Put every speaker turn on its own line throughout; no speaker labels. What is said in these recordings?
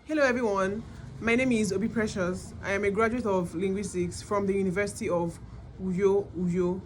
Hello everyone, my name is Obi Precious. I am a graduate of linguistics from the University of Uyo.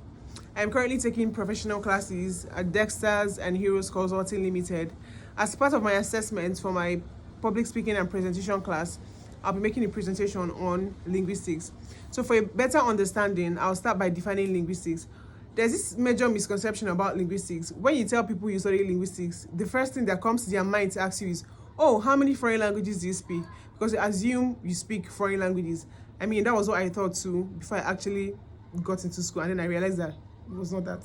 I am currently taking professional classes at Dexter's and Heroes Consulting Limited. As part of my assessment for my public speaking and presentation class, I'll be making a presentation on linguistics. So for a better understanding, I'll start by defining linguistics. There's this major misconception about linguistics. When you tell people you study linguistics, the first thing that comes to their mind to ask you is, oh, how many foreign languages do you speak? Because they assume you speak foreign languages. I mean, that was what I thought too before I actually got into school, and then I realized that it was not that.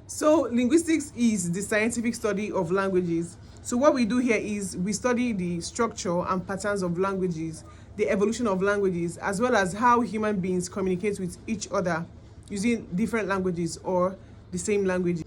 So linguistics is the scientific study of languages. So what we do here is we study the structure and patterns of languages, the evolution of languages, as well as how human beings communicate with each other using different languages or the same language.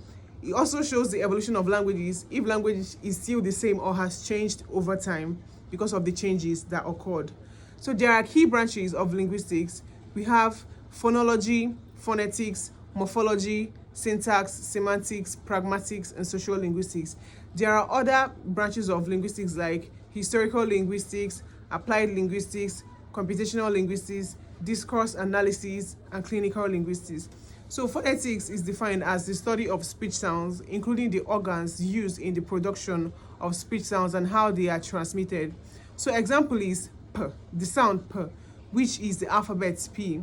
It also shows the evolution of languages, if language is still the same or has changed over time because of the changes that occurred. So there are key branches of linguistics. We have phonology, phonetics, morphology, syntax, semantics, pragmatics, and social linguistics. There are other branches of linguistics like historical linguistics, applied linguistics, computational linguistics, discourse analysis, and clinical linguistics. So phonetics is defined as the study of speech sounds, including the organs used in the production of speech sounds and how they are transmitted. So example is P, the sound P, which is the alphabet P.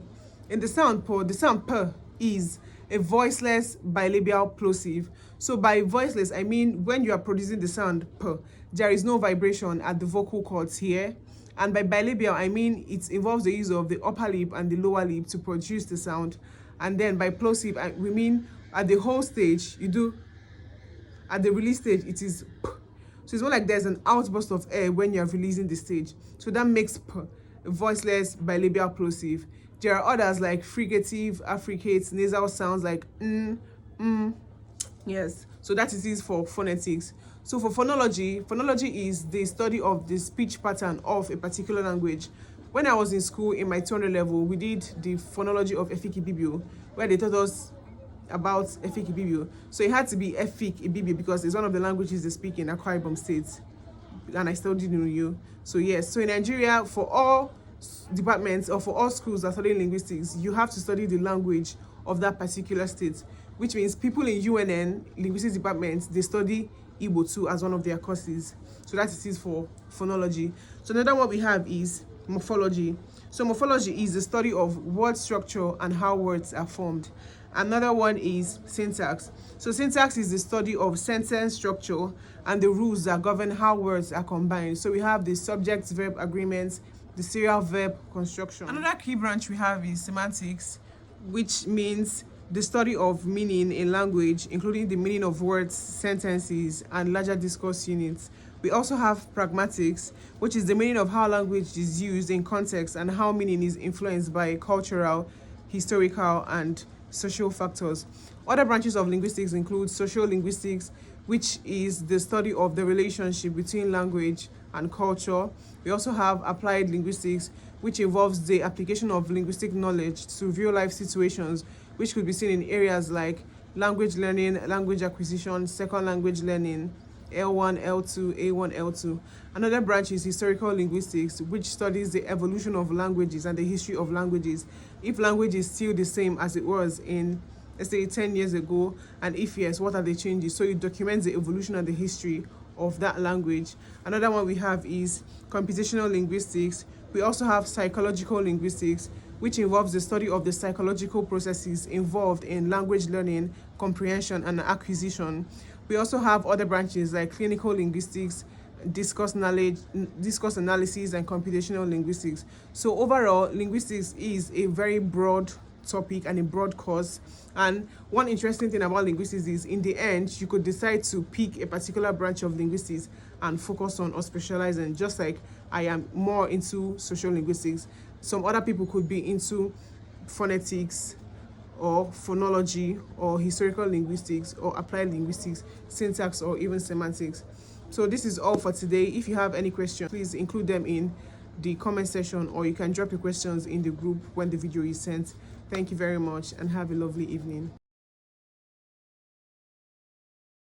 In the sound P, the sound P is a voiceless bilabial plosive. So by voiceless, I mean when you are producing the sound P, there is no vibration at the vocal cords here. And by bilabial, I mean it involves the use of the upper lip and the lower lip to produce the sound. And then by plosive, we mean at the whole stage, you do, at the release stage, it is P. So it's more like there's an outburst of air when you're releasing the stage. So that makes P a voiceless bilabial plosive. There are others like fricative, affricates, nasal sounds like Yes, so that is it for phonetics. So for phonology is the study of the speech pattern of a particular language. When I was in school in my 200 level, we did the phonology of Efik Ibibio, where they taught us about Efik Ibibio. So it had to be Efik Ibibio because it's one of the languages they speak in Akwa Ibom State, and I studied in Uyo. So yes, so in Nigeria, for all departments or for all schools that study linguistics, you have to study the language of that particular state, which means people in UNN linguistics department, they study Igbo too as one of their courses. So that is it for phonology. So another one we have is morphology. So morphology is the study of word structure and how words are formed. Another one is syntax. So syntax is the study of sentence structure and the rules that govern how words are combined. So we have the subject-verb agreements, the serial verb construction. Another key branch we have is semantics, which means the study of meaning in language, including the meaning of words, sentences, and larger discourse units. We also have pragmatics, which is the meaning of how language is used in context and how meaning is influenced by cultural, historical, and social factors. Other branches of linguistics include social linguistics, which is the study of the relationship between language and culture. We also have applied linguistics, which involves the application of linguistic knowledge to real-life situations, which could be seen in areas like language learning, language acquisition, second language learning, L1, L2, A1, L2. Another branch is historical linguistics, which studies the evolution of languages and the history of languages. If language is still the same as it was in, let's say, 10 years ago, and if yes, what are the changes? So it documents the evolution and the history of that language. Another one we have is computational linguistics. We also have psychological linguistics, which involves the study of the psychological processes involved in language learning, comprehension, and acquisition. We also have other branches like clinical linguistics, discourse knowledge, discourse analysis, and computational linguistics. So overall, linguistics is a very broad topic and a broad course. And one interesting thing about linguistics is in the end, you could decide to pick a particular branch of linguistics and focus on or specialize in, just like I am more into social linguistics. Some other people could be into phonetics or phonology or historical linguistics or applied linguistics, syntax, or even semantics. So this is all for today. If you have any questions, please include them in the comment section, or you can drop your questions in the group when the video is sent. Thank you very much and have a lovely evening.